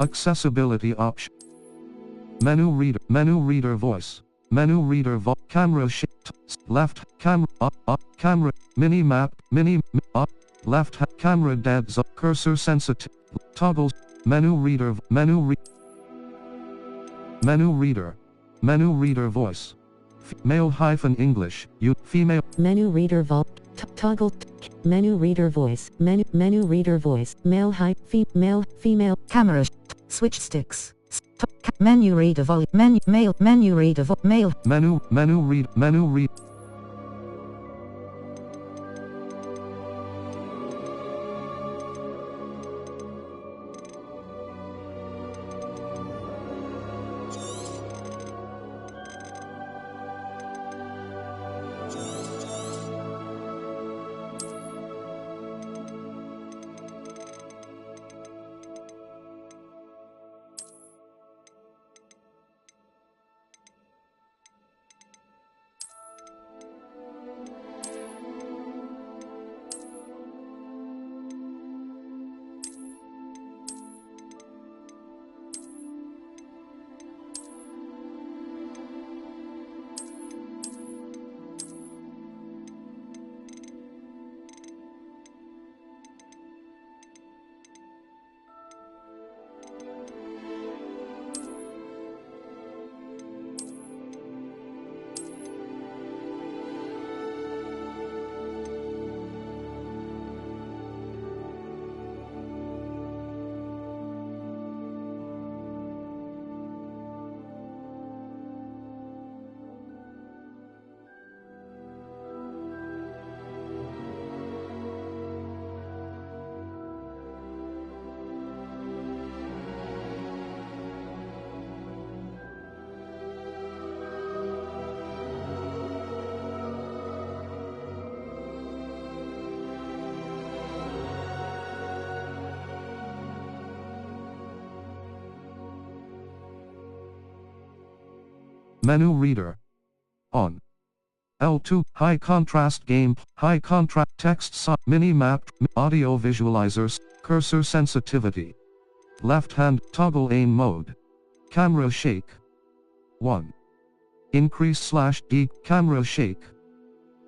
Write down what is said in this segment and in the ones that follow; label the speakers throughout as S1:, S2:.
S1: Accessibility option. Menu reader voice. Menu reader camera shift. Left camera up camera mini map left camera dead zone cursor sensitive toggles menu reader menu reader voice male hyphen English female
S2: Menu reader toggle menu reader voice menu reader voice male female camera switch sticks menu reader menu reader male
S1: menu read menu reader on L2 high contrast game high contrast text mini map audio visualizers cursor sensitivity left hand toggle aim mode camera shake 1 increase /D camera shake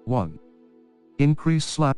S1: 1 increase /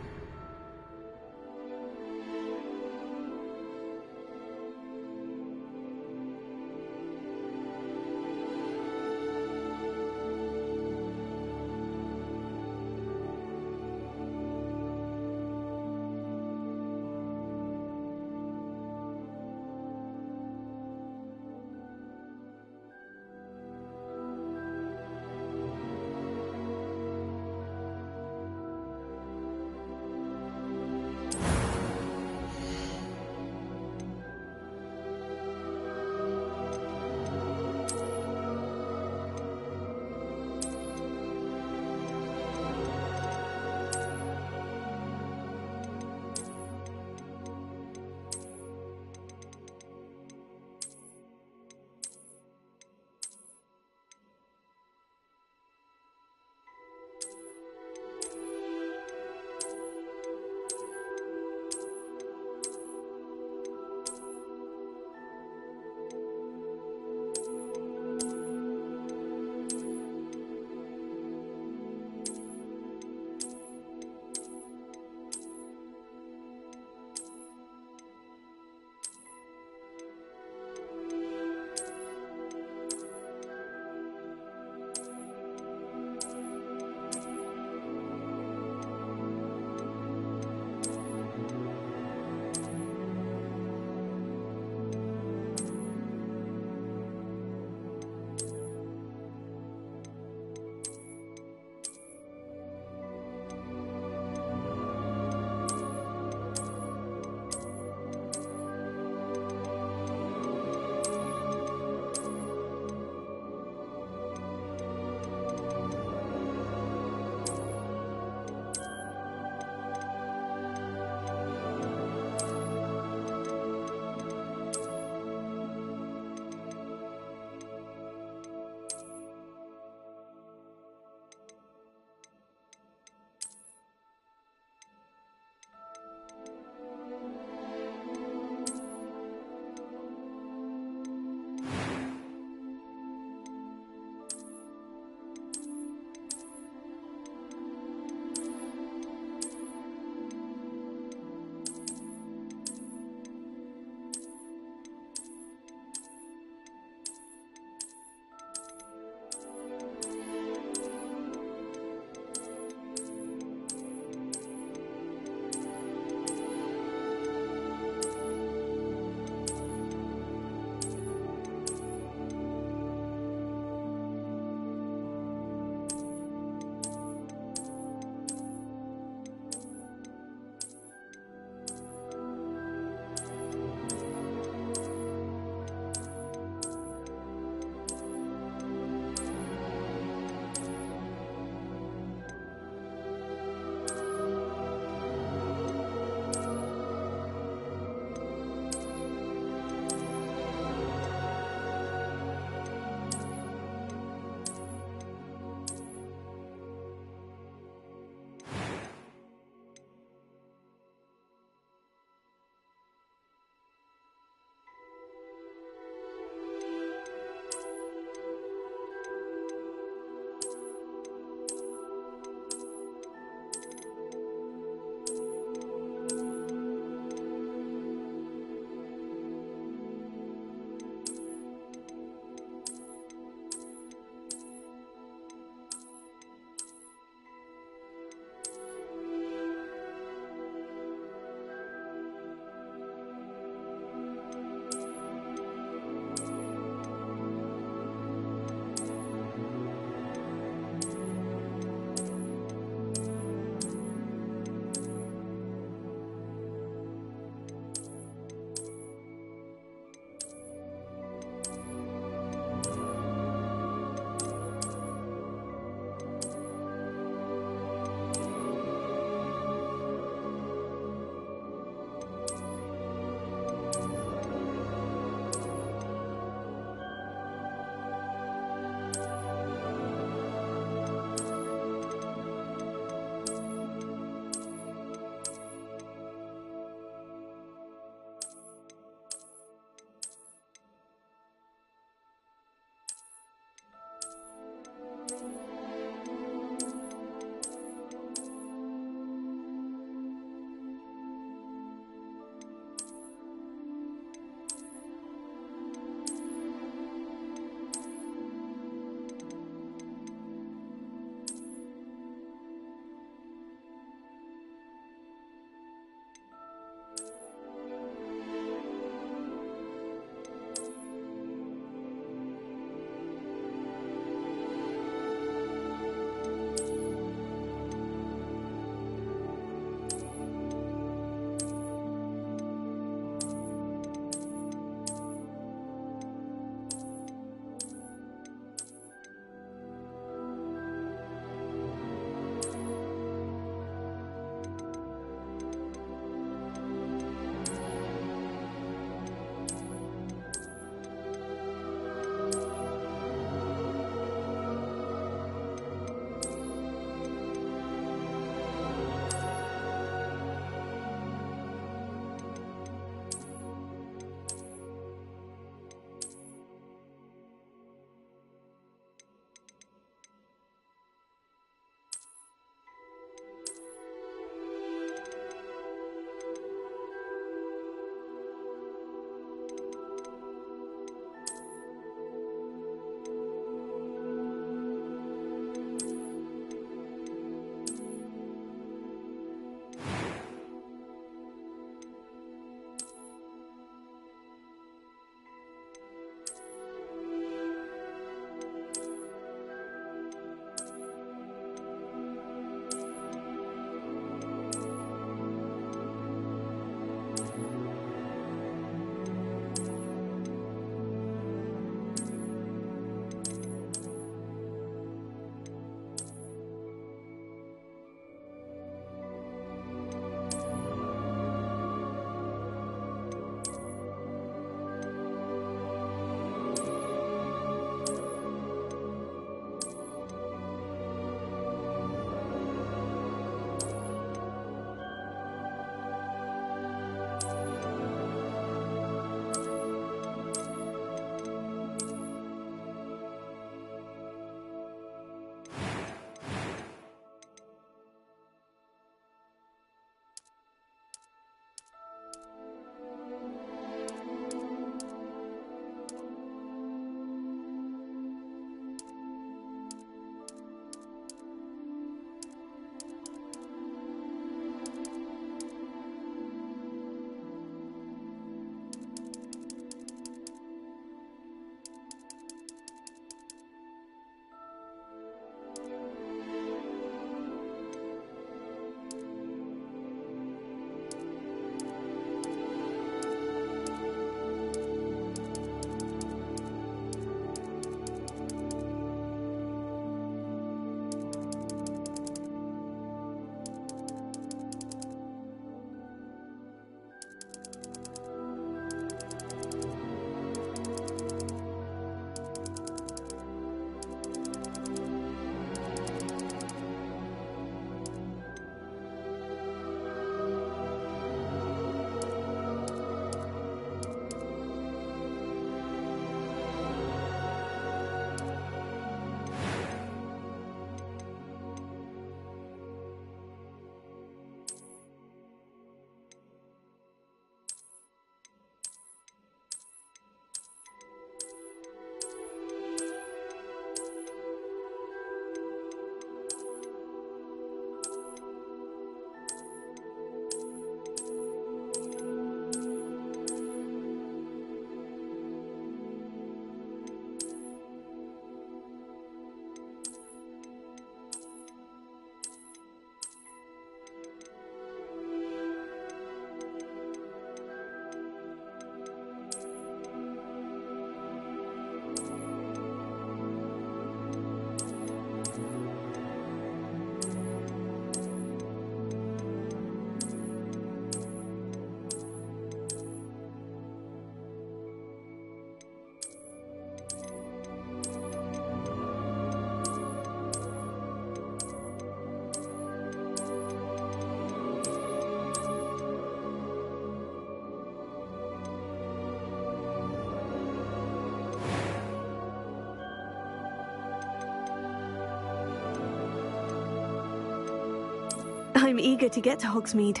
S3: I'm eager to get to Hogsmeade.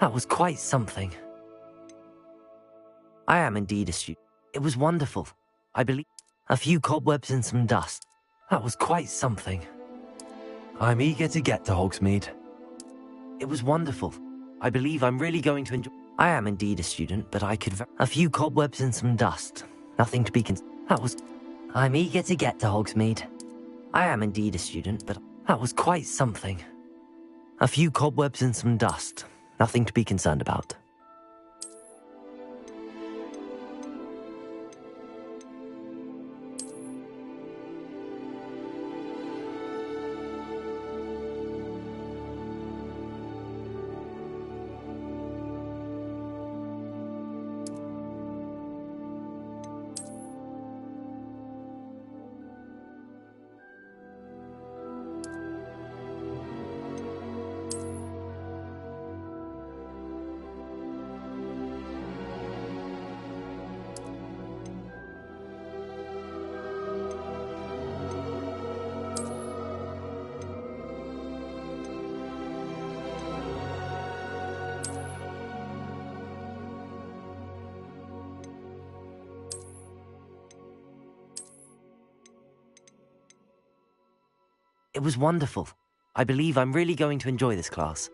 S4: That was quite something. I am indeed a student. It was wonderful. I believe a few cobwebs and some dust. That was quite something. I'm eager to get to Hogsmeade. It was wonderful. I believe I'm really going to enjoy. I am indeed a student, but I could. A few cobwebs and some dust. Nothing to be That was. I'm eager to get to Hogsmeade. I am indeed a student, but that was quite something. A few cobwebs and some dust. Nothing to be concerned about. It was wonderful. I believe I'm really going to enjoy this class.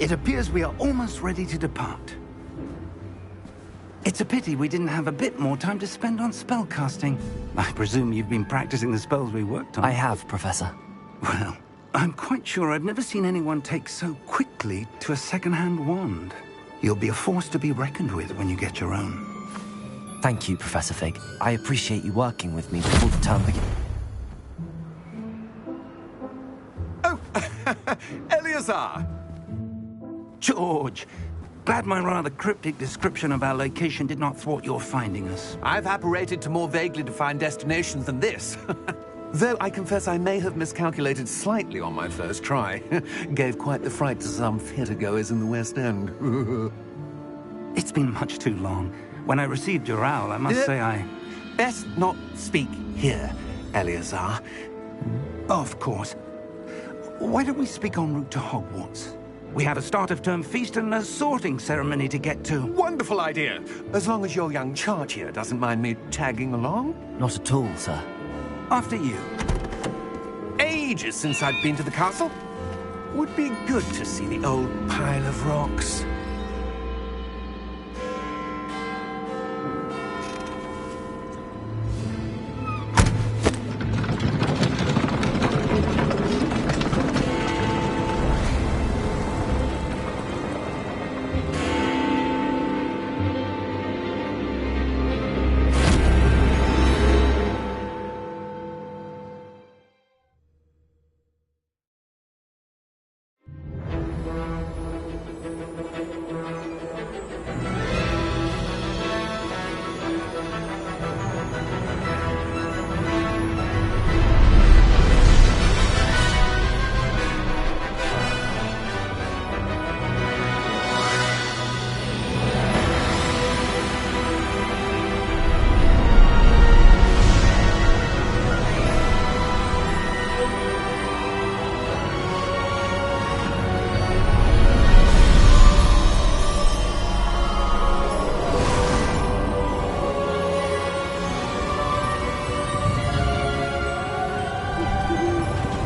S5: It appears we are almost ready to depart. It's a pity we didn't have a bit more time to spend on spellcasting. I presume you've been practicing the spells we worked on.
S4: I have, Professor.
S5: Well, I'm quite sure I've never seen anyone take so quickly to a second-hand wand. You'll be a force to be reckoned with when you get your own.
S4: Thank you, Professor Fig. I appreciate you working with me before the term begins.
S6: Oh, Eleazar!
S5: George! Glad my rather cryptic description of our location did not thwart your finding us.
S6: I've apparated to more vaguely defined destinations than this. Though I confess I may have miscalculated slightly on my first try. Gave quite the fright to some theatre-goers in the West End.
S5: It's been much too long. When I received your owl, I must say I...
S6: Best not speak here, Eleazar.
S5: Of course. Why don't we speak en route to Hogwarts? We have a start-of-term feast and a sorting ceremony to get to.
S6: Wonderful idea! As long as your young charge here doesn't mind me tagging along.
S4: Not at all, sir.
S5: After you.
S6: Ages since I'd been to the castle. Would be good to see the old pile of rocks.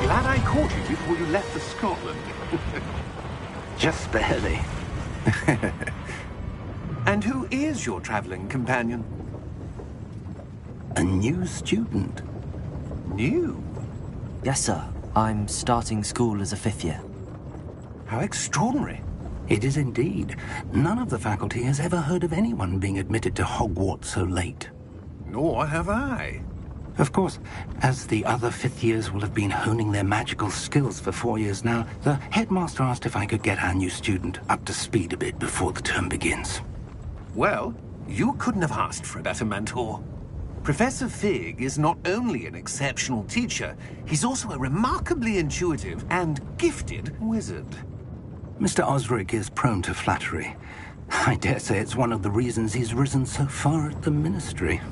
S6: Glad I caught you before you left for Scotland.
S5: Just barely.
S6: And who is your traveling companion?
S5: A new student.
S6: New?
S4: Yes, sir. I'm starting school as a 5th year.
S6: How extraordinary.
S5: It is indeed. None of the faculty has ever heard of anyone being admitted to Hogwarts so late.
S6: Nor have I.
S5: Of course, as the other 5th years will have been honing their magical skills for 4 years now, the headmaster asked if I could get our new student up to speed a bit before the term begins.
S6: Well, you couldn't have asked for a better mentor. Professor Fig is not only an exceptional teacher, he's also a remarkably intuitive and gifted wizard.
S5: Mr. Osric is prone to flattery. I dare say it's one of the reasons he's risen so far at the Ministry.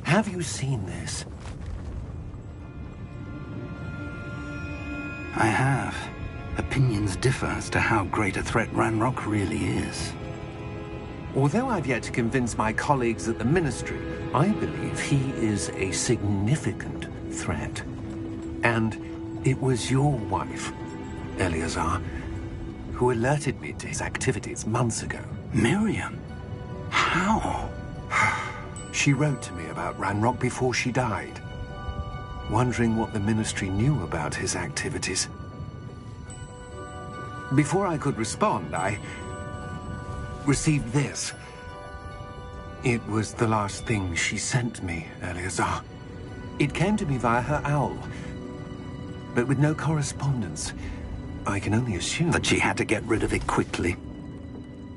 S6: Have you seen this?
S5: I have. Opinions differ as to how great a threat Ranrock really is.
S6: Although I've yet to convince my colleagues at the Ministry, I believe he is a significant threat. And it was your wife, Eleazar, who alerted me to his activities months ago.
S5: Miriam? How?
S6: She wrote to me about Ranrock before she died, wondering what the Ministry knew about his activities. Before I could respond, I received this. It was the last thing she sent me, Eleazar. It came to me via her owl, but with no correspondence. I can only assume
S5: That she had to get rid of it quickly,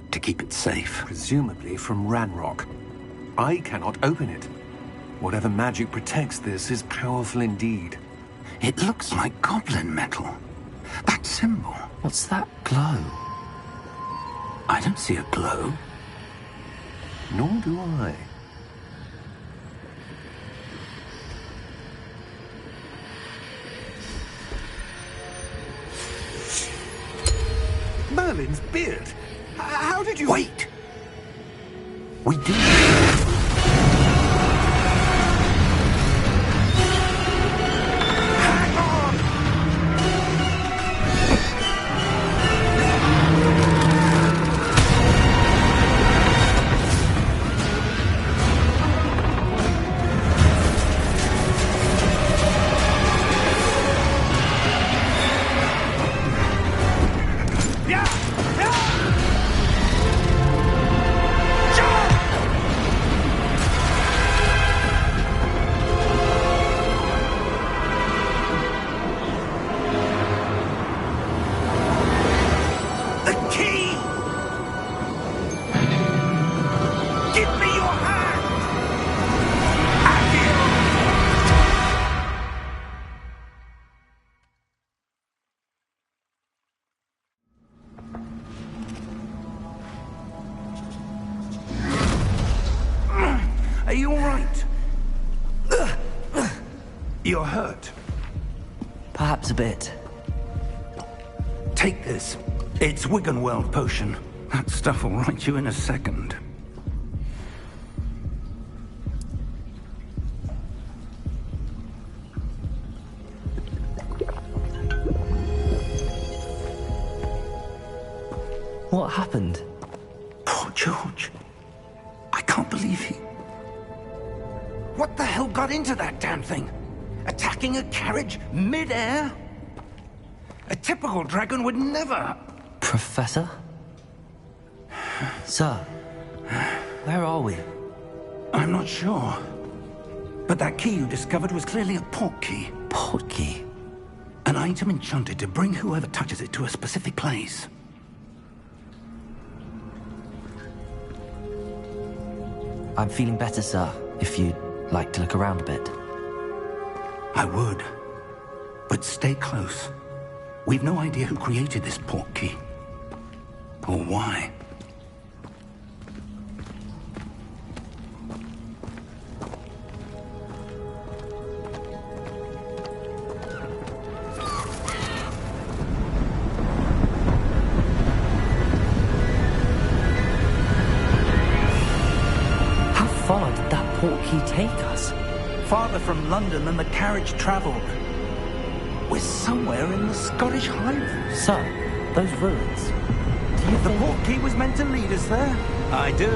S5: to keep it safe.
S6: presumably from Ranrock. I cannot open it. Whatever magic protects this is powerful indeed.
S5: It looks like goblin metal. That symbol.
S4: What's that glow?
S5: I don't see a glow.
S6: Nor do I. Merlin's beard. How did you...
S5: Wait! We do.
S6: Hang on!
S5: key! Give me your hand! Are you all right? You're hurt.
S4: Perhaps a bit.
S5: Take this. It's Wiggenweld potion. That stuff will right you in a second.
S4: What happened?
S5: Poor George. I can't believe he... What the hell got into that damn thing? Attacking a carriage mid-air? A typical dragon would never...
S4: Professor? Sir, where are we?
S5: I'm not sure. But that key you discovered was clearly a port key.
S4: Port key?
S5: An item enchanted to bring whoever touches it to a specific place.
S4: I'm feeling better, sir, if you'd like to look around a bit.
S5: I would. But stay close. We've no idea who created this port key. Or why.
S4: How far did that port key take us?
S5: Farther from London than the carriage travelled. We're somewhere in the Scottish Highlands.
S4: Sir, those ruins. Do you
S5: The
S4: think...
S5: port key was meant to lead us there? I do.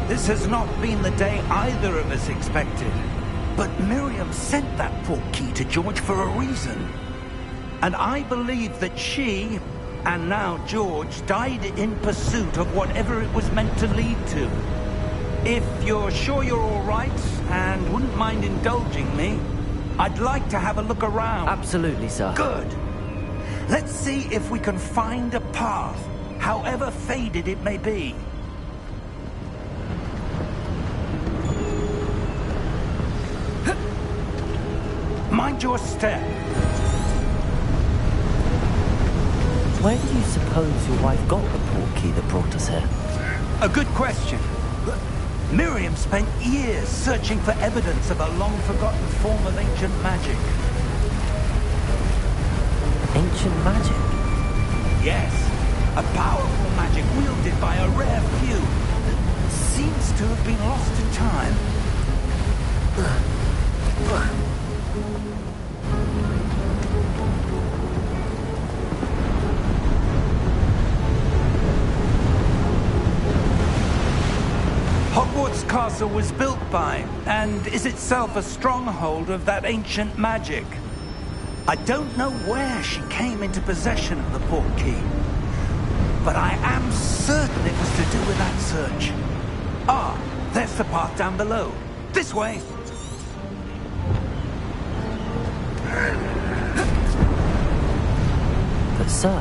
S5: This has not been the day either of us expected. But Miriam sent that port key to George for a reason. And I believe that she, and now George, died in pursuit of whatever it was meant to lead to. If you're sure you're all right, and wouldn't mind indulging me, I'd like to have a look around.
S4: Absolutely, sir.
S5: Good. Let's see if we can find a path, however faded it may be. Mind your step.
S4: Where do you suppose your wife got the port key that brought us here?
S5: A good question. Miriam spent years searching for evidence of a long-forgotten form of ancient magic.
S4: Ancient magic?
S5: Yes, a powerful magic wielded by a rare few that seems to have been lost to time. Hogwarts Castle was built by, and is itself a stronghold of that ancient magic. I don't know where she came into possession of the port key, but I am certain it was to do with that search. Ah, there's the path down below. This way.
S4: But sir,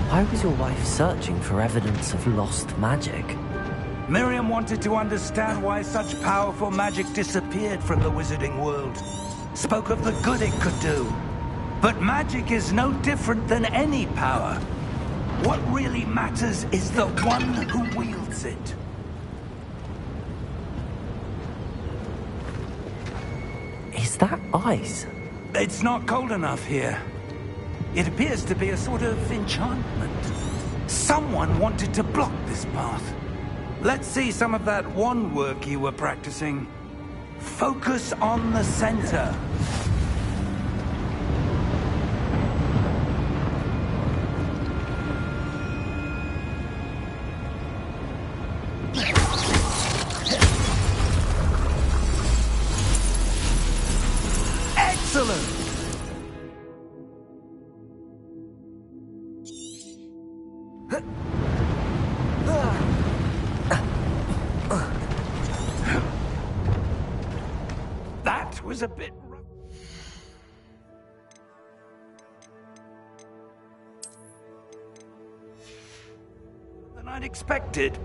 S4: why was your wife searching for evidence of lost magic?
S5: Miriam wanted to understand why such powerful magic disappeared from the wizarding world. Spoke of the good it could do. But magic is no different than any power. What really matters is the one who wields it.
S4: Is that ice?
S5: It's not cold enough here. It appears to be a sort of enchantment. Someone wanted to block this path. Let's see some of that wand work you were practicing. Focus on the center. Excellent! That was a bit rough. I'd expected.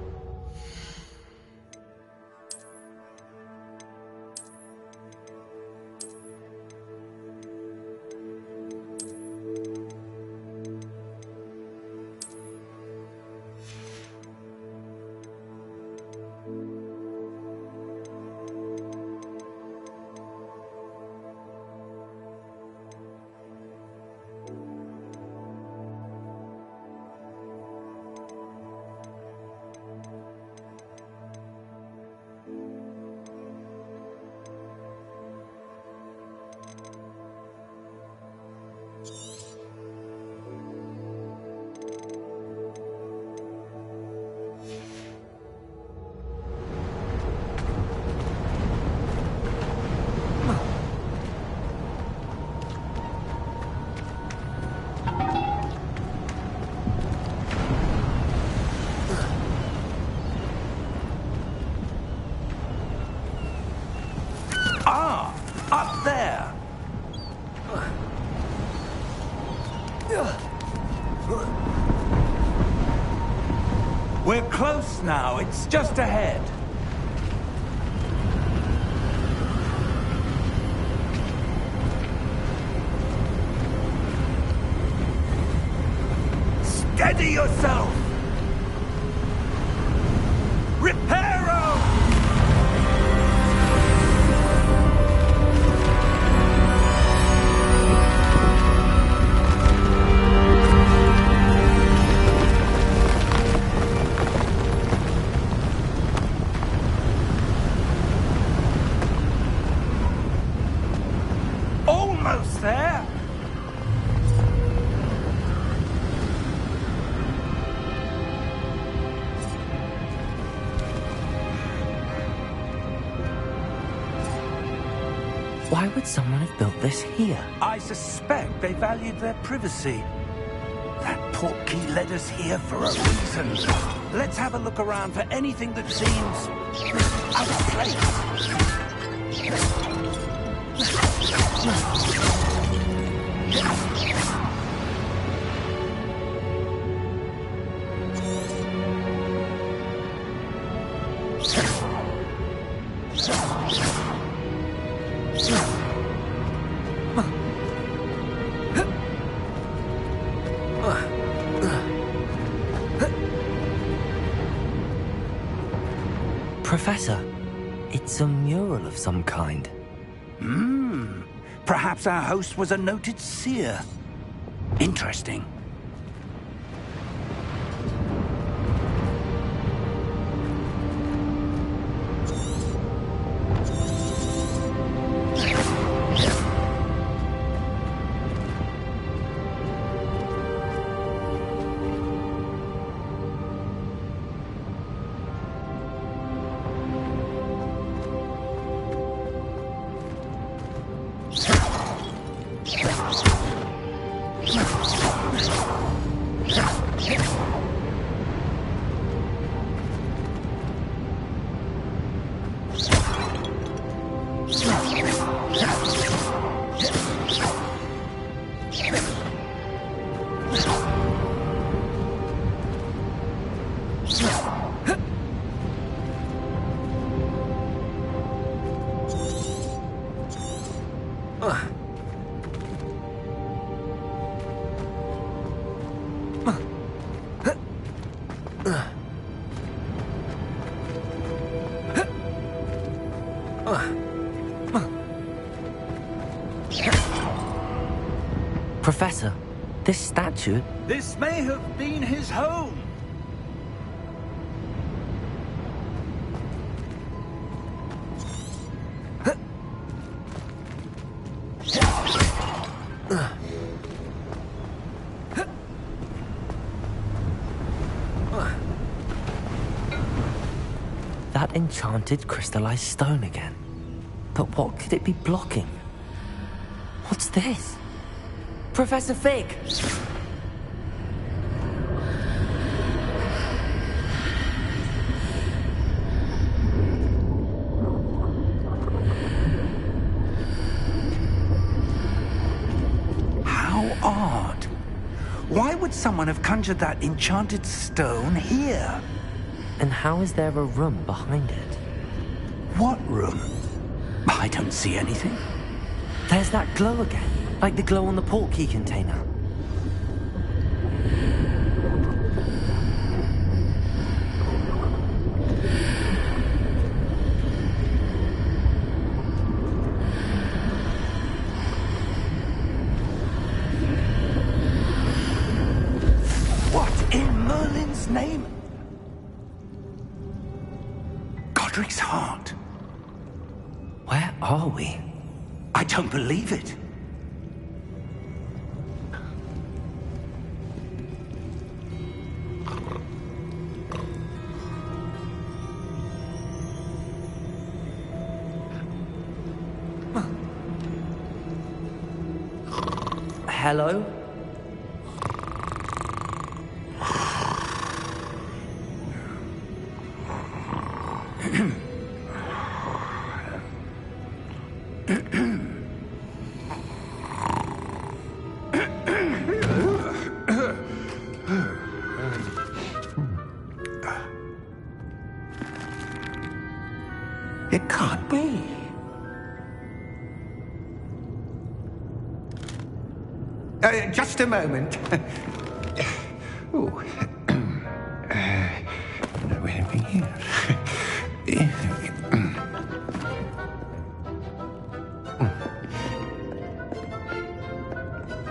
S5: Up there! We're close now. It's just ahead. Steady yourself! Reparo! Almost there!
S4: Why would someone have built this here?
S5: I suspect they valued their privacy. That portkey led us here for a reason. Let's have a look around for anything that seems out of place.
S4: Professor, it's a mural of some kind.
S5: Perhaps our host was a noted seer. Interesting.
S4: Professor, this statue...
S5: This may have been his home.
S4: That enchanted crystallized stone again. But what could it be blocking? What's this? Professor Fig!
S5: How odd. Why would would someone have conjured that enchanted stone here?
S4: And how is there a room behind it?
S5: What room? I don't see anything.
S4: There's that glow again, like the glow on the portkey container.
S5: What in Merlin's name? Godric's heart.
S4: Where are we?
S5: I don't believe it.
S4: Hello?
S5: It can't be. Just a moment. Ooh. Anything here?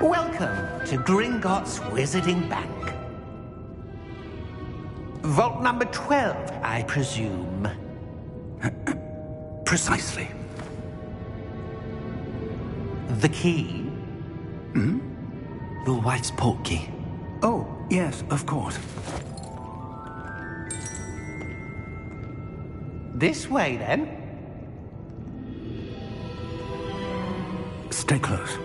S5: Welcome to Gringotts Wizarding Bank. Vault number 12, I presume. Precisely. The key? Hmm?
S4: Your wife's portkey.
S5: Oh, yes, of course. This way, then. Stay close.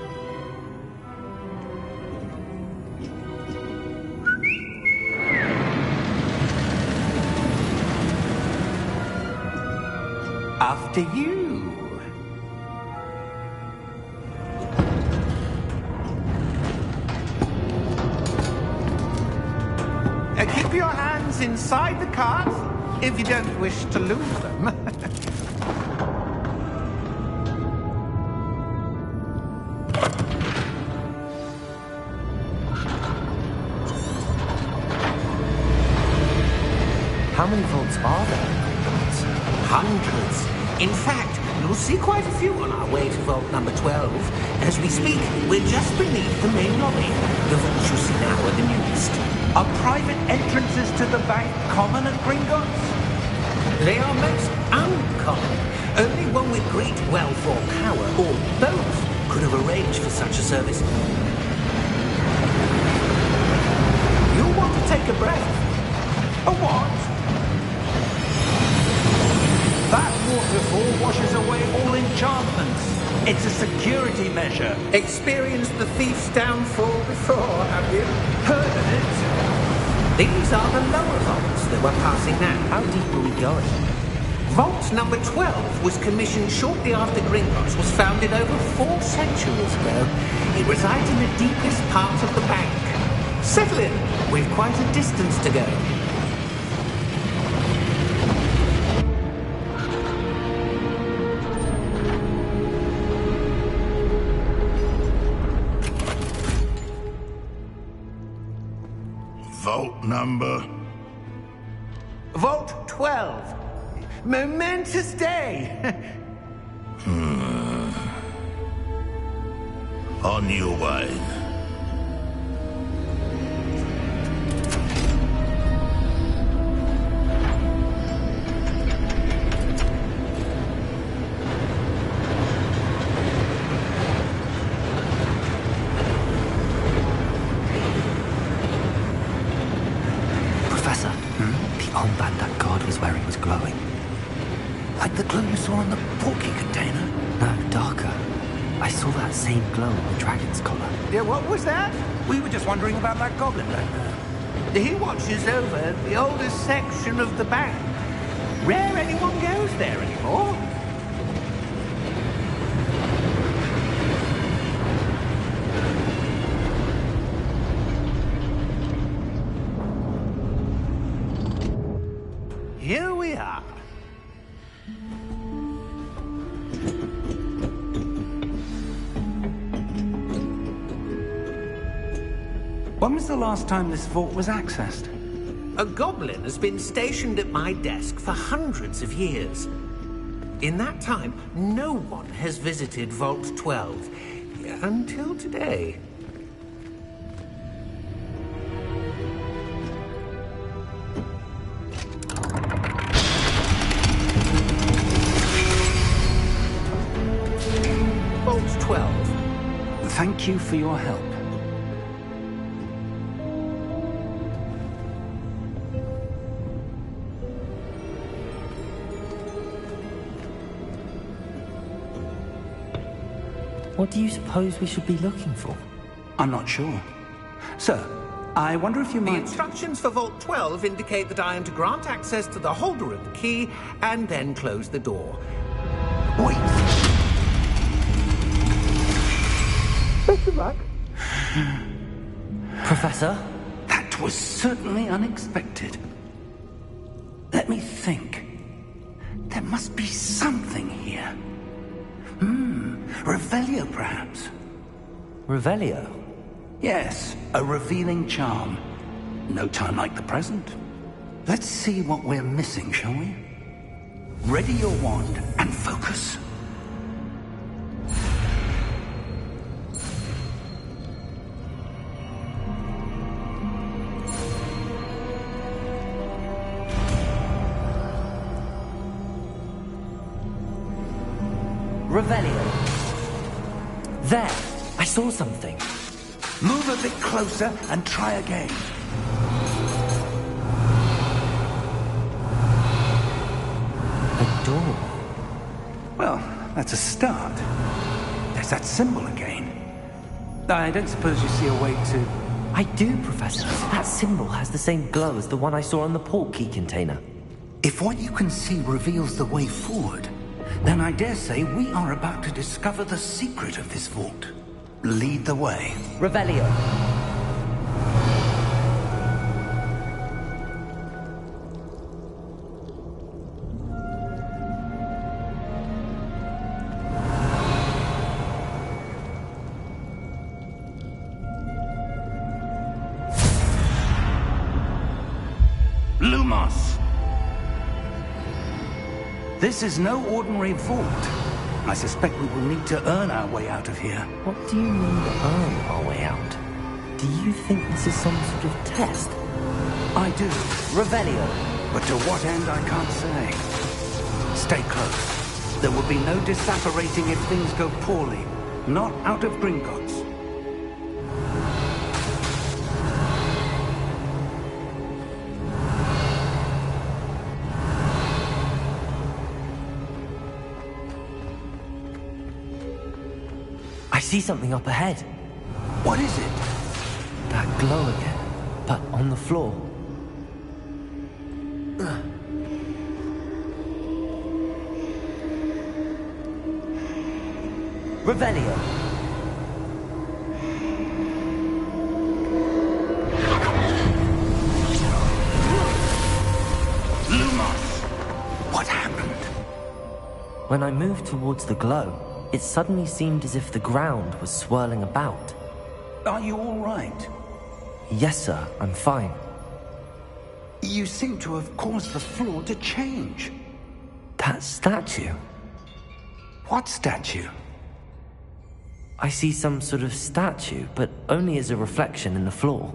S5: After you. Keep your hands inside the cart if you don't wish to lose them.
S4: How many vaults are there in Gringotts?
S5: Hundreds. In fact, you'll see quite a few on our way to vault number 12. As we speak, we're just beneath the main lobby. The vaults you see now are the newest. Are private entrances to the bank common at Gringotts? They are most uncommon. Only one with great wealth or power, or both, could have arranged for such a service. You'll want to take a breath. A what? That waterfall washes away all enchantments. It's a security measure. Experienced the thief's downfall before, have you? Heard of it? These are the lower vaults that we're passing now.
S4: How deep are we going?
S5: Vault number 12 was commissioned shortly after Gringotts was founded over 4 centuries ago. It resides in the deepest part of the bank. Settle in. We've quite a distance to go.
S7: Vault number?
S5: Vault 12. Momentous day.
S7: On your way.
S4: Professor, the armband that guard was wearing was glowing.
S5: Like the glow you saw on the portkey container?
S4: No, darker. I saw that same glow on the dragon's collar.
S5: Yeah, what was that? We were just wondering about that goblin back there. He watches over the oldest section of the bank. Rare anyone goes there anymore. here we are. When was the last time this vault was accessed?
S8: A goblin has been stationed at my desk for hundreds of years. In that time, no one has visited Vault 12 until today. Vault 12.
S5: Thank you for your help.
S4: What do you suppose we should be looking for?
S5: I'm not sure. Sir, I wonder if you
S8: The
S5: might...
S8: instructions for Vault 12 indicate that I am to grant access to the holder of the key and then close the door.
S5: Wait!
S8: Best of luck.
S4: Professor?
S5: That was certainly unexpected. Let me think. There must be something here. Revelio, perhaps?
S4: Revelio?
S5: Yes, a revealing charm. No time like the present. Let's see what we're missing, shall we? Ready your wand and focus.
S4: Revelio. There! I saw something.
S5: Move a bit closer and try again.
S4: A door.
S5: Well, that's a start. There's that symbol again. I don't suppose you see a way to...
S4: I do, Professor. That symbol has the same glow as the one I saw on the port key container.
S5: If what you can see reveals the way forward, then I dare say we are about to discover the secret of this vault. Lead the way.
S4: Revelio.
S5: Lumos! This is no ordinary vault. I suspect we will need to earn our way out of here.
S4: What do you mean earn our way out? Do you think this is some sort of test?
S5: I do,
S4: Revelio.
S5: but to what end I can't say. Stay close. There will be no disapparating if things go poorly. Not out of Gringotts.
S4: I see something up ahead.
S5: What is it?
S4: That glow again, but on the floor. Revelio.
S5: Lumos! What happened?
S4: When I moved towards the glow, it suddenly seemed as if the ground was swirling about.
S5: Are you all right?
S4: Yes, sir, I'm fine.
S5: You seem to have caused the floor to change.
S4: That statue.
S5: What statue?
S4: I see some sort of statue, but only as a reflection in the floor.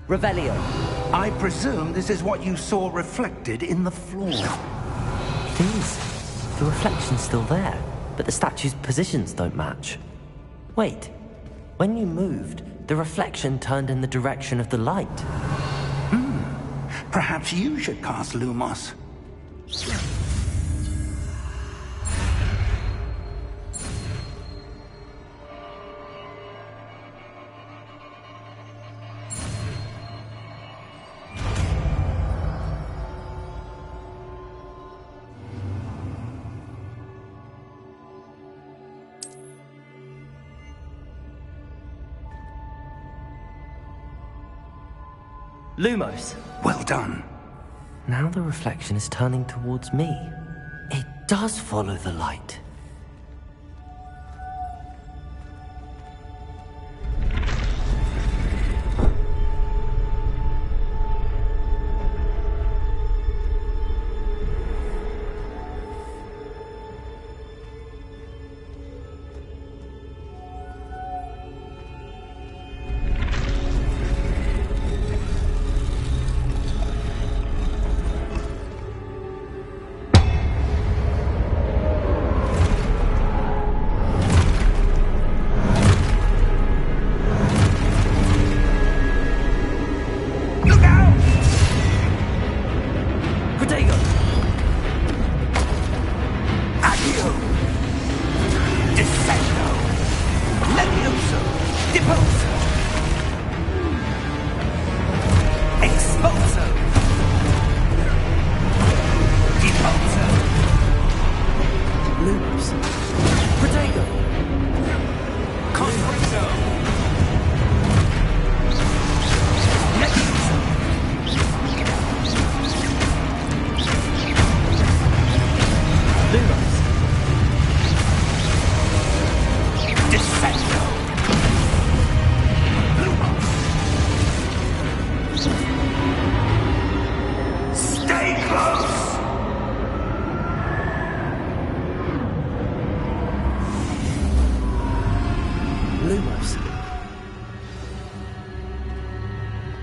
S4: Revelio.
S5: I presume this is what you saw reflected in the floor.
S4: It is. The reflection's still there, but the statue's positions don't match. Wait. When you moved, the reflection turned in the direction of the light.
S5: Perhaps you should cast Lumos.
S4: Lumos.
S5: Well done.
S4: Now the reflection is turning towards me. It does follow the light.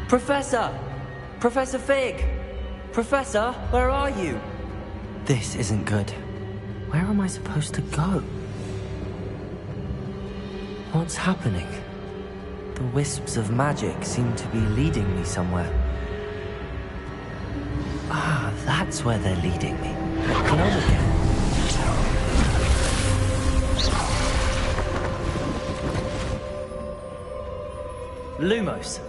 S9: Professor! Professor Fig! Professor, where are you?
S4: This isn't good. Where am I supposed to go? What's happening? The wisps of magic seem to be leading me somewhere. Ah, that's where they're leading me. Come on again.
S9: Lumos.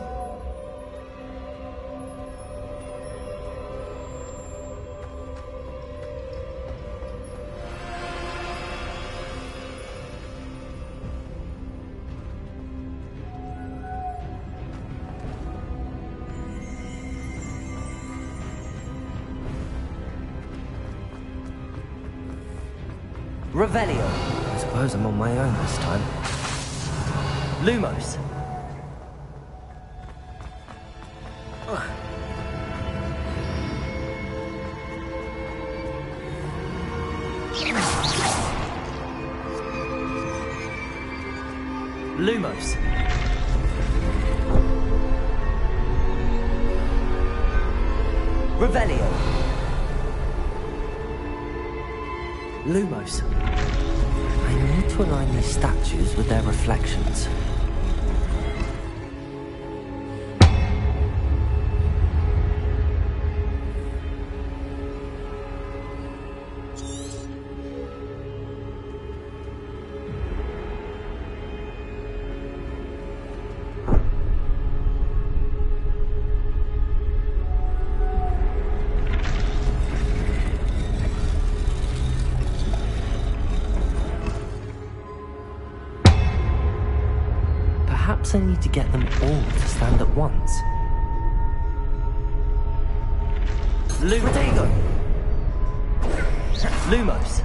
S9: Revelio.
S4: I suppose I'm on my own this time.
S9: Lumos. Lumos. Revelio.
S4: Lumos. I need to align these statues with their reflections. Perhaps I need to get them all to stand at once.
S9: Protego. Lumos.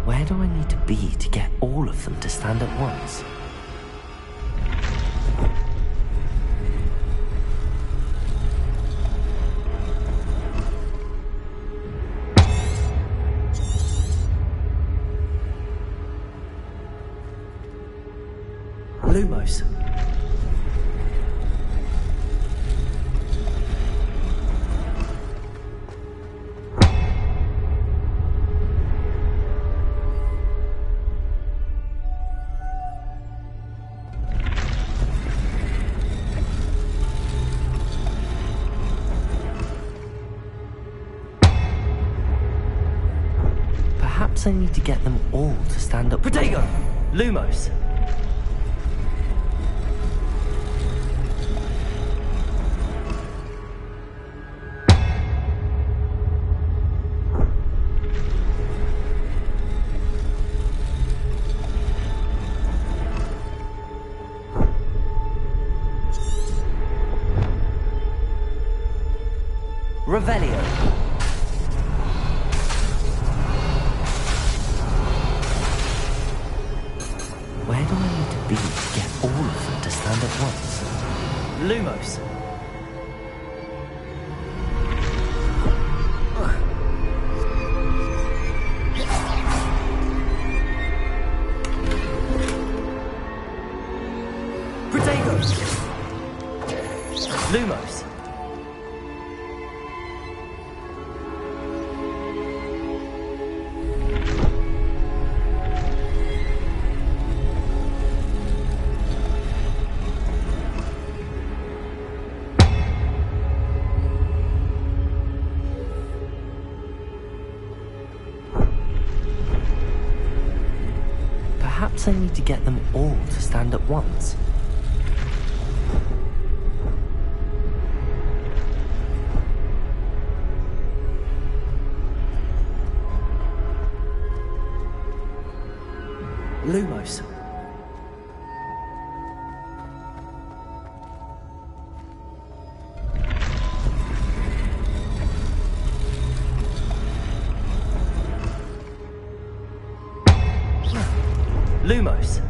S4: Where do I need to be to get all of them to stand at once?
S9: Lumos.
S4: Perhaps Perhaps I need to get them all to stand up.
S9: Protego! Lumos! Revelio.
S4: Where do I need to be to get all of them to stand at once?
S9: Lumos. Protego. Lumos.
S4: Perhaps I need to get them all to stand at once.
S9: Lumos. Lumos.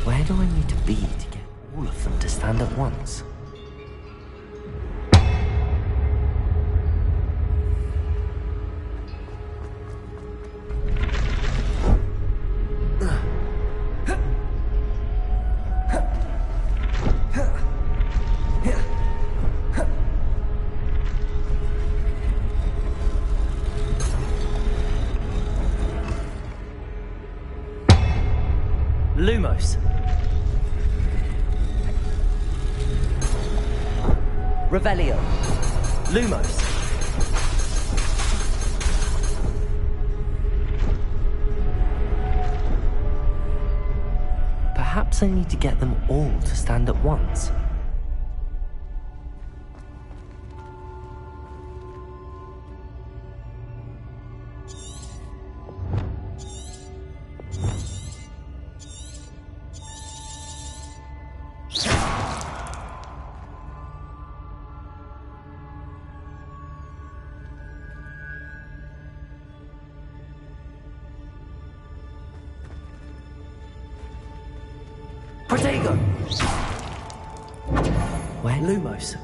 S4: Where do I need to be to get all of them to stand at once?
S9: Lumos. Revelio. Lumos.
S4: Perhaps I need to get them all to stand at once.
S9: Protego.
S4: Where?
S9: Lumos.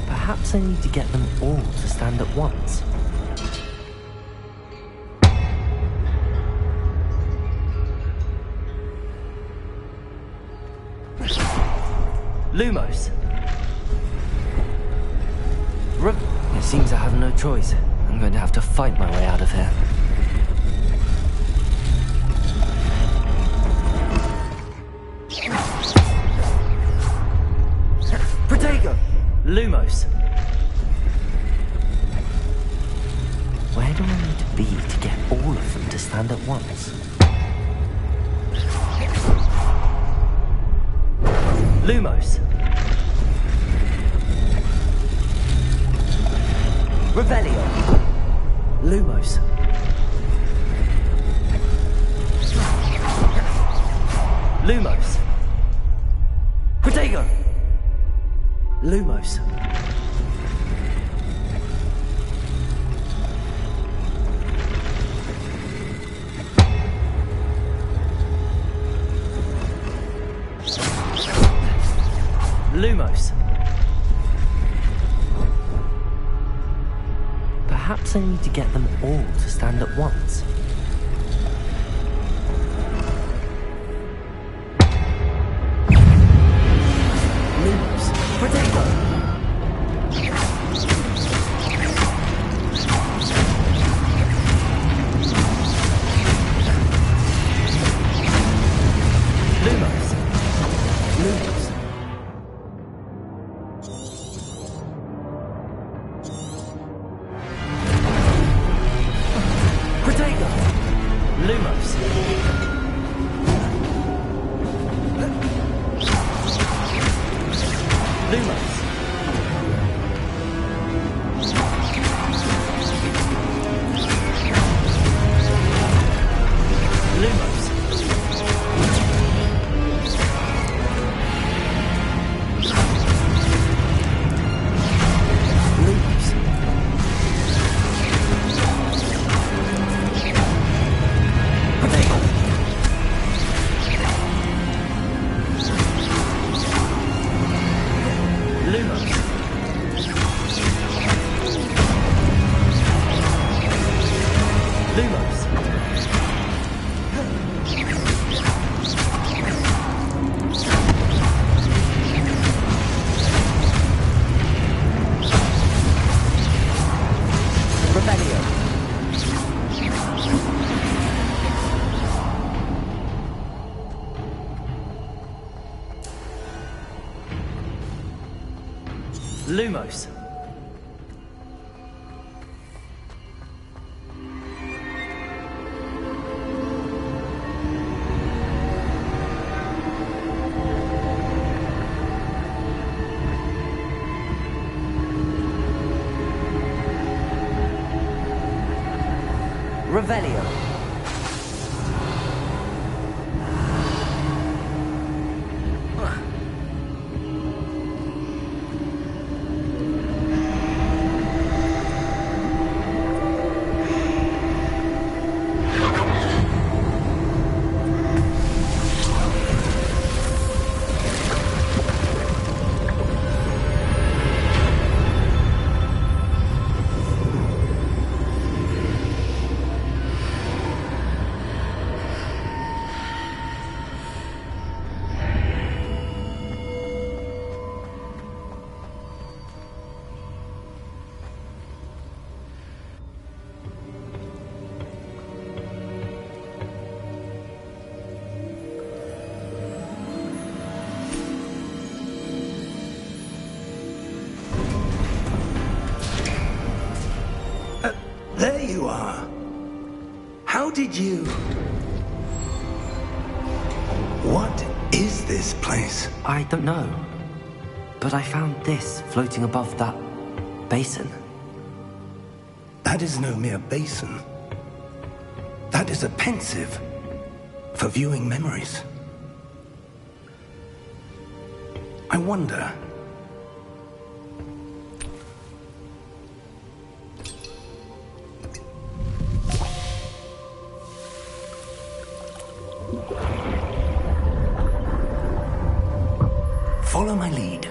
S4: Perhaps I need to get them all to stand at once.
S9: Lumos.
S4: It seems I have no choice. I'm going to have to fight my way out of here.
S9: Protego. Lumos.
S4: Where do I need to be to get all of them to stand at once?
S9: Lumos. Revelio. Lumos. Lumos. Protego. Lumos.
S4: Perhaps I need to get them all to stand at once.
S9: Lumos. Protego. Lumos. Lumos. Protego. Lumos. Lumos. Lumos. Lumos. Protego. Lumos. Lumos. Revelio. Lumos. Revelio.
S5: There you are. How did you... What is this place?
S4: I don't know. But I found this floating above that basin.
S5: That is no mere basin. That is a pensive for viewing memories. I wonder... Follow my lead.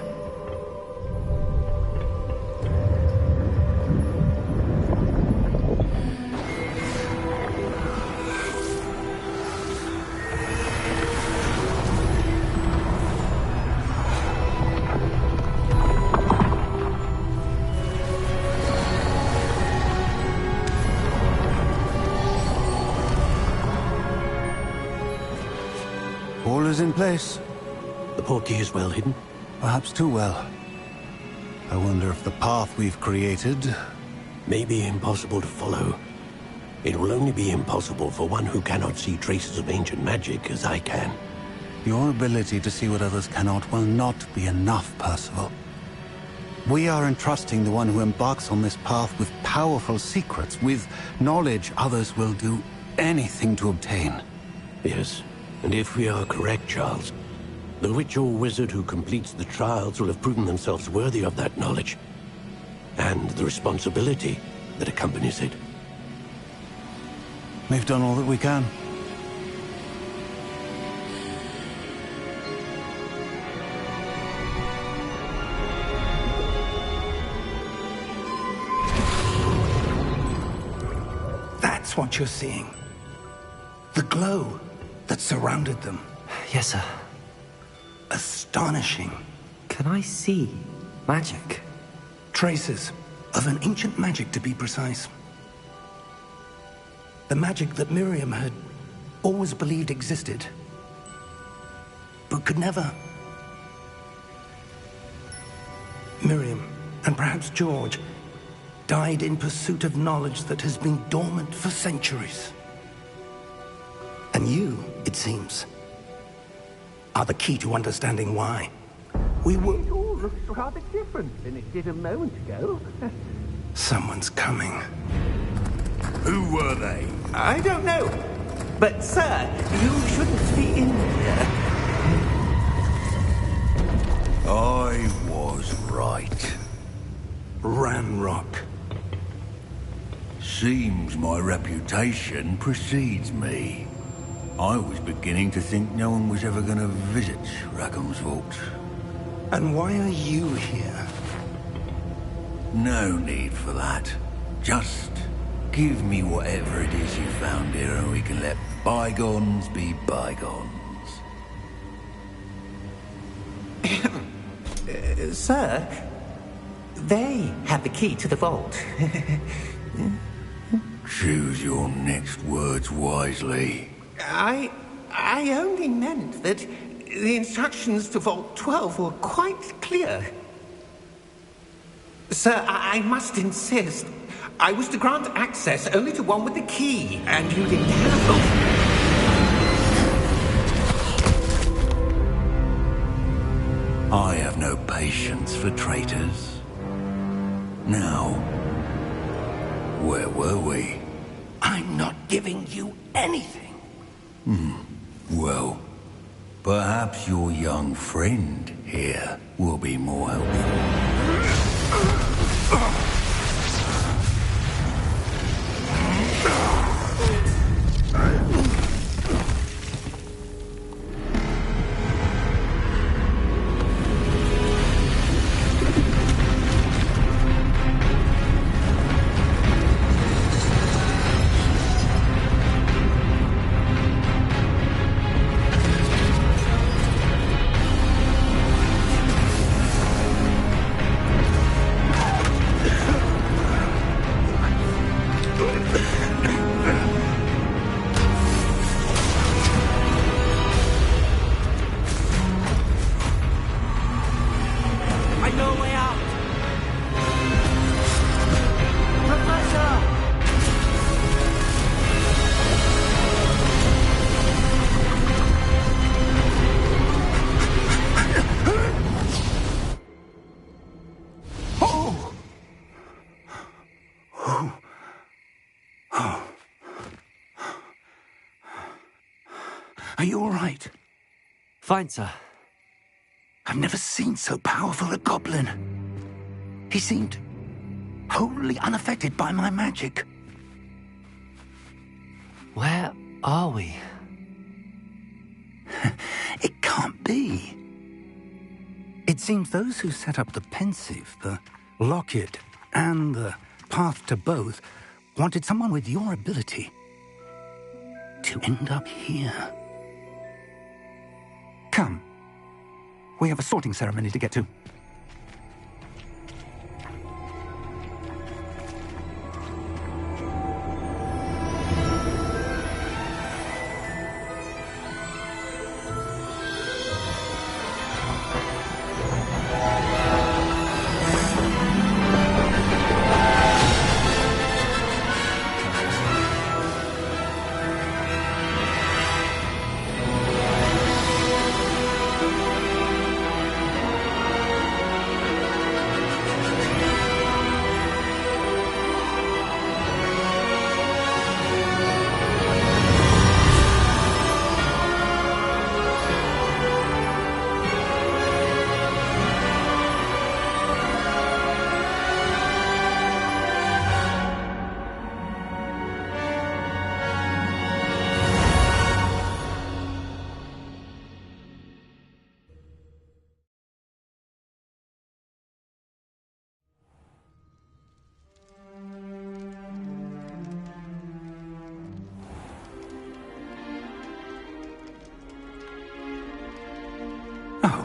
S10: All is in place.
S11: The portkey is well hidden.
S10: Perhaps too well. I wonder if the path we've created...
S11: May be impossible to follow. It will only be impossible for one who cannot see traces of ancient magic as I can.
S10: Your ability to see what others cannot will not be enough, Percival. We are entrusting the one who embarks on this path with powerful secrets, with knowledge others will do anything to obtain.
S11: Yes, and if we are correct, Charles, the witch or wizard who completes the trials will have proven themselves worthy of that knowledge, and the responsibility that accompanies it.
S10: We've done all that we can.
S5: That's what you're seeing. The glow that surrounded them.
S4: Yes, sir.
S5: Astonishing.
S4: Can I see magic?
S5: Traces of an ancient magic, to be precise. The magic that Miriam had always believed existed, but could never. Miriam, and perhaps George, died in pursuit of knowledge that has been dormant for centuries. And you, it seems, are the key to understanding why. We were...
S8: It all looks rather different than it did a moment ago.
S5: Someone's coming.
S7: Who were they?
S8: I don't know. But, sir, you shouldn't be in here.
S7: I was right.
S5: Ranrock.
S7: Seems my reputation precedes me. I was beginning to think no one was ever going to visit Rackham's vault.
S5: And why are you here?
S7: No need for that. Just give me whatever it is you found here and we can let bygones be bygones.
S8: Sir, they have the key to the vault.
S7: Choose your next words wisely.
S8: I only meant that the instructions to Vault 12 were quite clear. Sir, I must insist. I was to grant access only to one with the key, and you didn't have them.
S7: I have no patience for traitors. Now, where were we?
S5: I'm not giving you anything.
S7: Well, perhaps your young friend here will be more helpful.
S5: Are you all right?
S4: Fine, sir.
S5: I've never seen so powerful a goblin. He seemed wholly unaffected by my magic.
S4: Where are we?
S5: It can't be. It seems those who set up the pensive, the locket, and the path to both wanted someone with your ability to end up here. Come. We have a sorting ceremony to get to.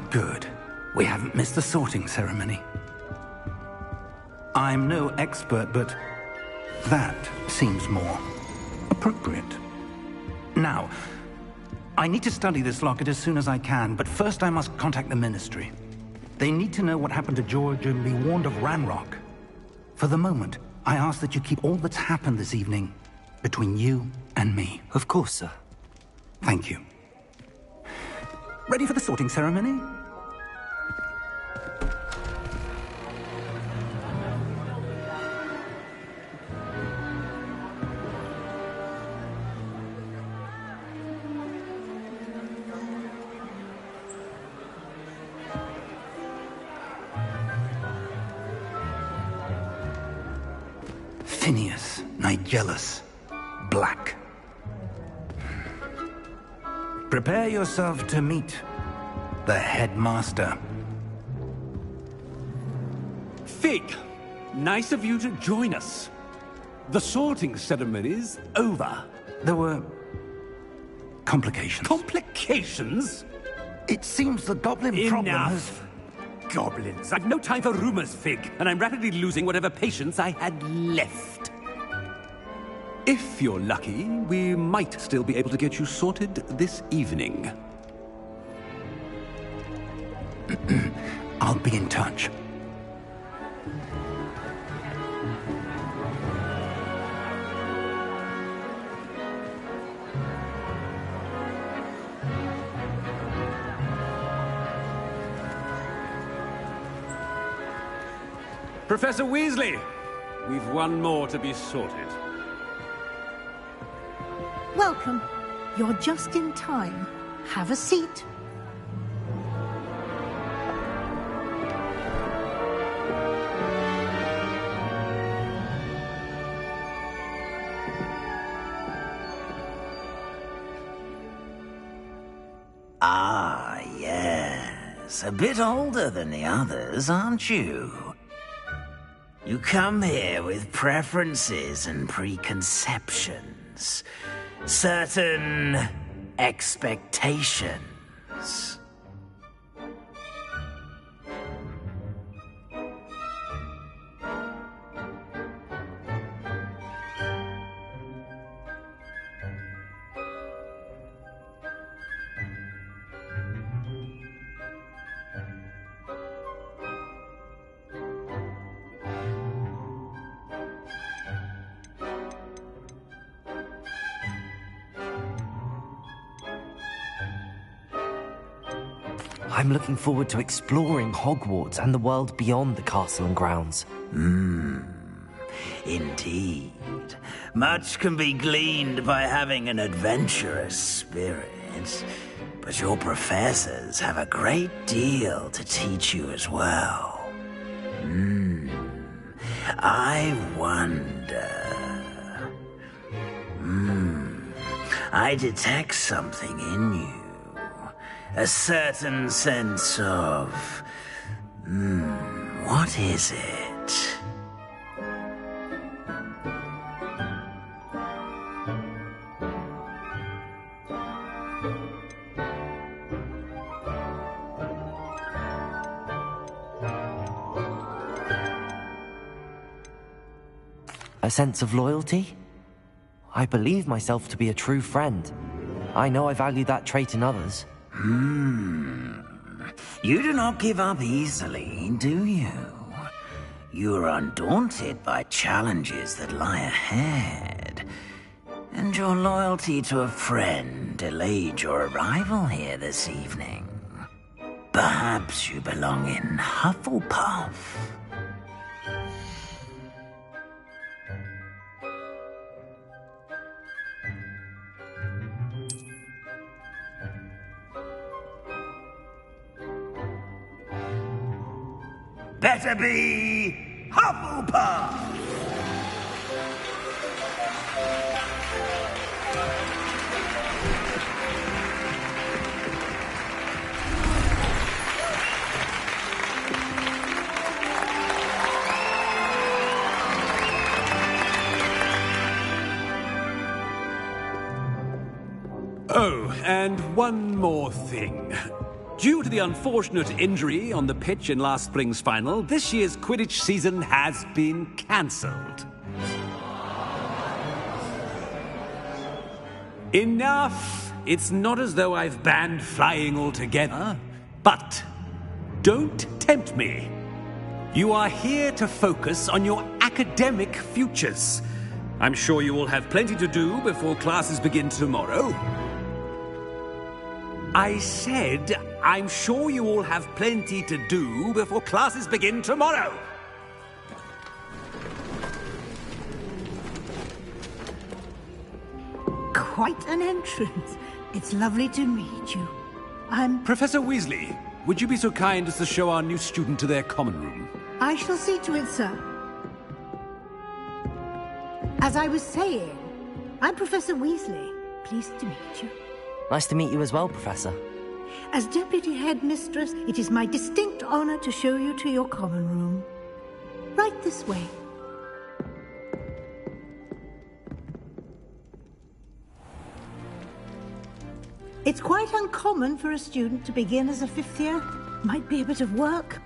S5: Good. We haven't missed the sorting ceremony. I'm no expert, but that seems more appropriate. Now, I need to study this locket as soon as I can, but first I must contact the Ministry. They need to know what happened to George and be warned of Ranrock. For the moment, I ask that you keep all that's happened this evening between you and me.
S4: Of course, sir.
S5: Thank you. Ready for the sorting ceremony? Phineas Nigellus Black. Prepare yourself to meet the headmaster.
S12: Fig, nice of you to join us. The sorting ceremony's over.
S5: There were complications.
S12: Complications?
S5: It seems the goblin problem has...
S12: Enough! Goblins. I've no time for rumors, Fig, and I'm rapidly losing whatever patience I had left. If you're lucky, we might still be able to get you sorted this evening.
S5: I'll be in touch.
S12: Professor Weasley, we've one more to be sorted.
S13: Welcome. You're just in time. Have a seat.
S14: Ah, yes. A bit older than the others, aren't you? You come here with preferences and preconceptions. Certain expectations.
S4: I'm looking forward to exploring Hogwarts and the world beyond the castle and grounds.
S14: Indeed. Much can be gleaned by having an adventurous spirit, but your professors have a great deal to teach you as well. I wonder... I detect something in you. A certain sense of... what is it?
S4: A sense of loyalty? I believe myself to be a true friend. I know I value that trait in others.
S14: You do not give up easily, do you? You are undaunted by challenges that lie ahead. And your loyalty to a friend delayed your arrival here this evening. Perhaps you belong in Hufflepuff. Better be Hufflepuff!
S12: Oh, and one more thing. Due to the unfortunate injury on the pitch in last spring's final, this year's Quidditch season has been cancelled. Enough! It's not as though I've banned flying altogether, but don't tempt me. You are here to focus on your academic futures. I'm sure you all have plenty to do before classes begin tomorrow. I said, I'm sure you all have plenty to do before classes begin tomorrow.
S13: Quite an entrance. It's lovely to meet you. I'm...
S12: Professor Weasley, would you be so kind as to show our new student to their common room?
S13: I shall see to it, sir. As I was saying, I'm Professor Weasley. Pleased to meet you.
S9: Nice to meet you as well, Professor.
S13: As Deputy Headmistress, it is my distinct honor to show you to your common room. Right this way. It's quite uncommon for a student to begin as a fifth year. Might be a bit of work,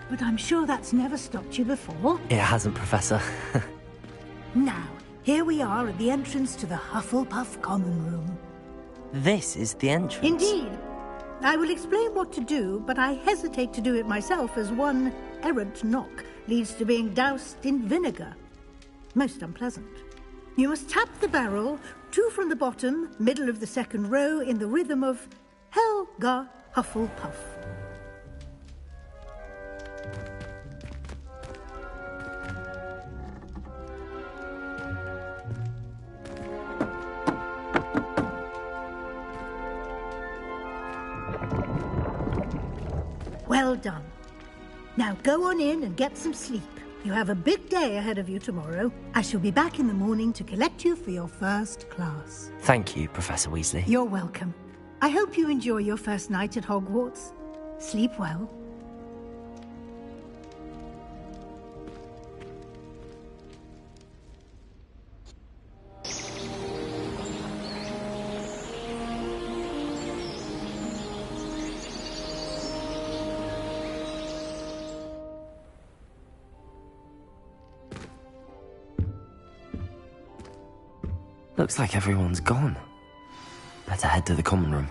S13: but I'm sure that's never stopped you before.
S9: It hasn't, Professor.
S13: Now, here we are at the entrance to the Hufflepuff Common Room.
S9: This is the entrance?
S13: Indeed. I will explain what to do, but I hesitate to do it myself as one errant knock leads to being doused in vinegar. Most unpleasant. You must tap the barrel, 2 from the bottom, middle of the second row, in the rhythm of Helga Hufflepuff. Well done. Now go on in and get some sleep. You have a big day ahead of you tomorrow. I shall be back in the morning to collect you for your first class.
S9: Thank you, Professor Weasley.
S13: You're welcome. I hope you enjoy your first night at Hogwarts. Sleep well.
S9: Looks like everyone's gone. Better head to the common room.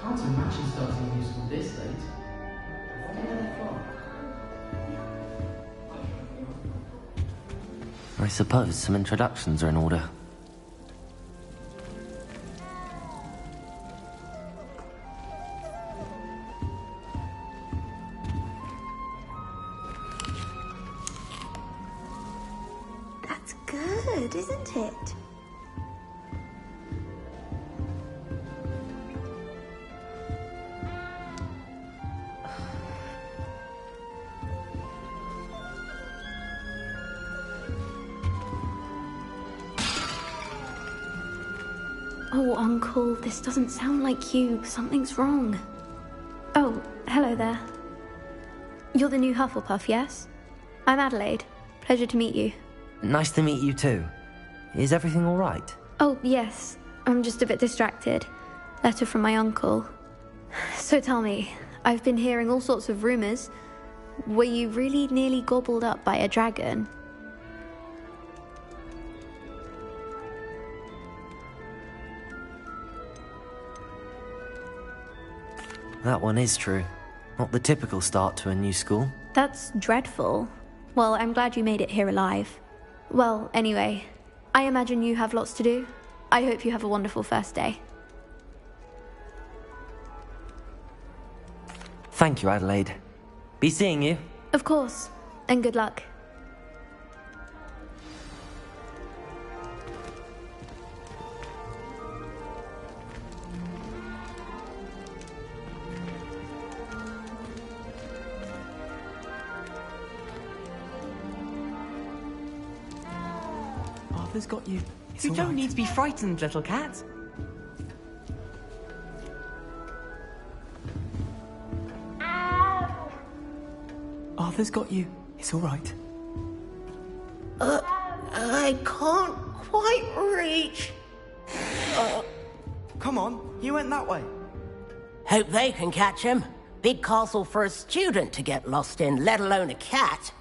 S15: Can't imagine starting a new school this late. What did I for?
S9: I suppose some introductions are in order.
S16: That's good, isn't it?
S17: Oh, Uncle, this doesn't sound like you. Something's wrong. Oh, hello there. You're the new Hufflepuff, yes? I'm Adelaide. Pleasure to meet you.
S9: Nice to meet you too. Is everything all right?
S17: Oh, yes. I'm just a bit distracted. Letter from my uncle. So tell me, I've been hearing all sorts of rumors. Were you really nearly gobbled up by a dragon?
S9: That one is true. Not the typical start to a new school.
S17: That's dreadful. Well, I'm glad you made it here alive. Well, anyway, I imagine you have lots to do. I hope you have a wonderful first day.
S9: Thank you, Adelaide. Be seeing you.
S17: Of course, and good luck.
S18: Arthur's got you. You don't need to be frightened, little cat. Arthur's got you. It's all right.
S19: I can't quite reach.
S18: Come on, you went that way.
S19: Hope they can catch him. Big castle for a student to get lost in, let alone a cat.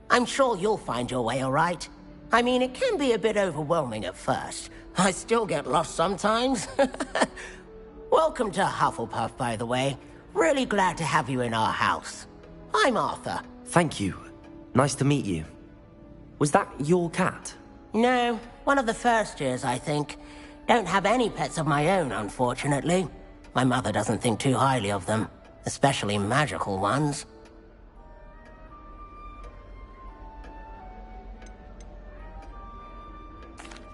S19: I'm sure you'll find your way all right. I mean, it can be a bit overwhelming at first. I still get lost sometimes. Welcome to Hufflepuff, by the way. Really glad to have you in our house. I'm Arthur.
S9: Thank you. Nice to meet you. Was that your cat?
S19: No, one of the first years, I think. Don't have any pets of my own, unfortunately. My mother doesn't think too highly of them, especially magical ones.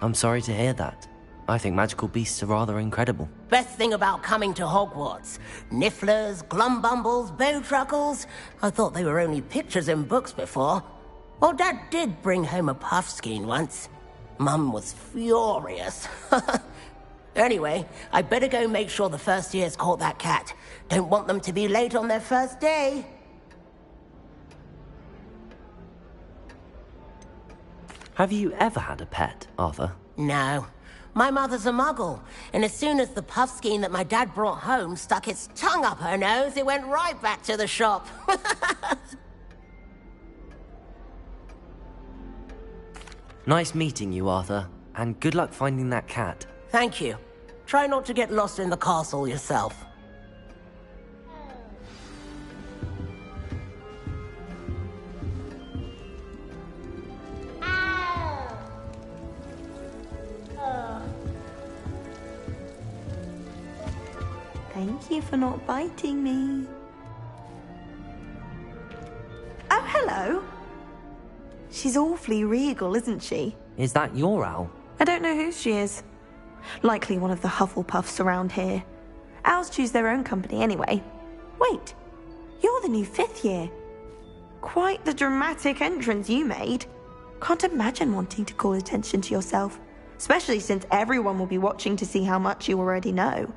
S9: I'm sorry to hear that. I think magical beasts are rather incredible.
S19: Best thing about coming to Hogwarts. Nifflers, glumbumbles, bowtruckles. I thought they were only pictures in books before. Well, Dad did bring home a puffskein once. Mum was furious. Anyway, I better go make sure the first years caught that cat. Don't want them to be late on their first day.
S9: Have you ever had a pet, Arthur?
S19: No. My mother's a muggle, and as soon as the puffskein that my dad brought home stuck its tongue up her nose, it went right back to the shop.
S9: Nice meeting you, Arthur, and good luck finding that cat.
S19: Thank you. Try not to get lost in the castle yourself.
S16: Thank you for not biting me. Oh, hello. She's awfully regal, isn't she?
S9: Is that your owl?
S16: I don't know who she is. Likely one of the Hufflepuffs around here. Owls choose their own company anyway. Wait, you're the new 5th year. Quite the dramatic entrance you made. Can't imagine wanting to call attention to yourself, especially since everyone will be watching to see how much you already know.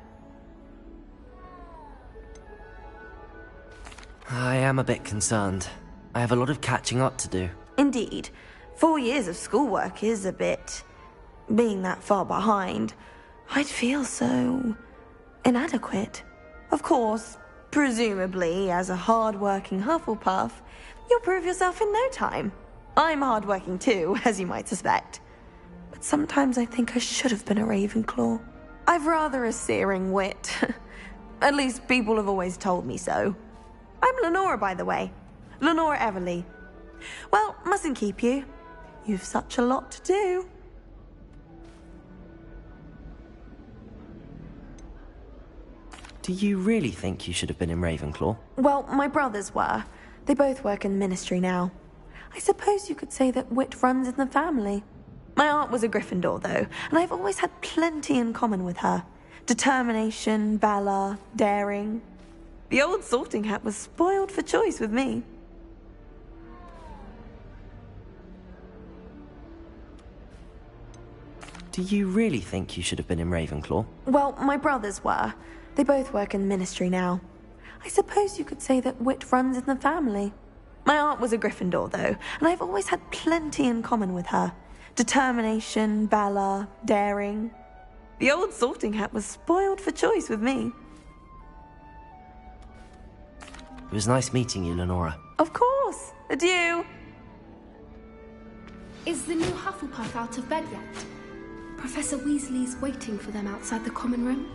S9: I am a bit concerned. I have a lot of catching up to do.
S16: Indeed. 4 years of schoolwork is a bit... being that far behind, I'd feel so... inadequate. Of course, presumably, as a hard-working Hufflepuff, you'll prove yourself in no time. I'm hard-working too, as you might suspect. But sometimes I think I should have been a Ravenclaw. I've rather a searing wit. At least people have always told me so. I'm Lenora, by the way. Lenora Everly. Well, mustn't keep you. You've such a lot to do.
S9: Do you really think you should have been in Ravenclaw?
S16: Well, my brothers were. They both work in the ministry now. I suppose you could say that wit runs in the family. My aunt was a Gryffindor, though, and I've always had plenty in common with her. Determination, valor, daring. The old sorting hat was spoiled for choice with me.
S9: Do you really think you should have been in Ravenclaw?
S16: Well, my brothers were. They both work in the ministry now. I suppose you could say that wit runs in the family. My aunt was a Gryffindor, though, and I've always had plenty in common with her. Determination, valor, daring. The old sorting hat was spoiled for choice with me.
S9: It was nice meeting you, Lenora.
S16: Of course. Adieu.
S17: Is the new Hufflepuff out of bed yet? Professor Weasley's waiting for them outside the common room.